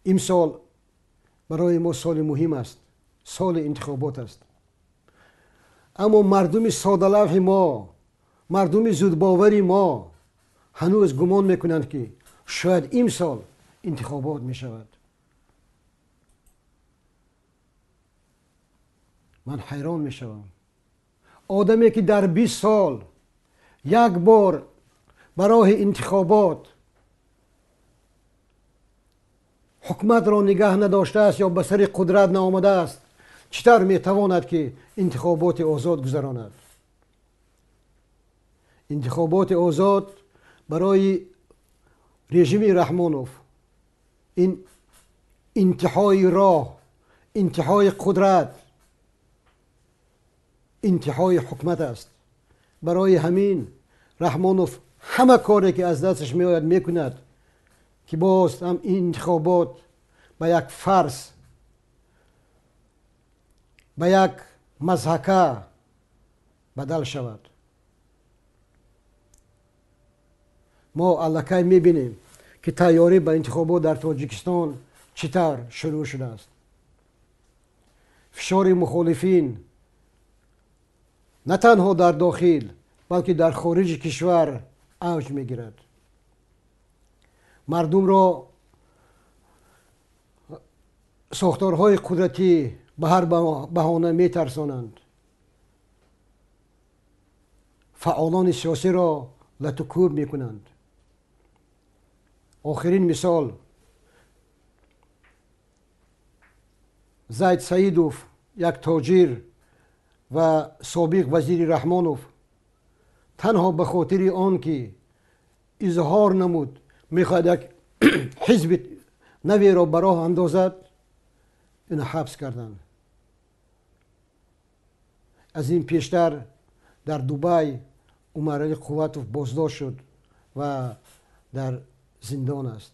امسال برای ما سال مهم است، سال انتخابات است. اما مردم ساده‌لوح ما، مردم زودباوری ما هنوز گمان میکنند که شاید امسال انتخابات می شود. من حیران می شوم. آدمی که در 20 سال یک بار برای انتخابات حکومت را نگه نداشته است یا به سر قدرت نآمده است، چطور می تواند که انتخابات آزاد گذراند؟ انتخابات آزاد برای رژیم رحمانوف این انتهای راه، انتهای قدرت، انتهای حکومت است. برای همین رحمانوف همه کاری که از دستش میآید میکند که باز هم این انتخابات به یک فرض، به یک مضحکه بدل شود. ما الکی میبینیم که تیاری به انتخابات در تاجیکستان چطور شروع شده است. فشار مخالفین نه تنها در داخل بلکه در خارج کشور اوج میگیرد. مردم را ساختارهای قدرتی به هر بهانه میترسانند. فعالان سیاسی را لطوکوب میکنند. آخرین مثال زید سعیدوف، یک تاجر و سابق وزیر رحمانوف، تنها به خاطر آن که اظهار نمود میخواد یک حزب نوی را به راه اندازد، این حبس کردند. از این پیشتر در دبی عمر علی قوتوف بازداشت شد و در زندان است.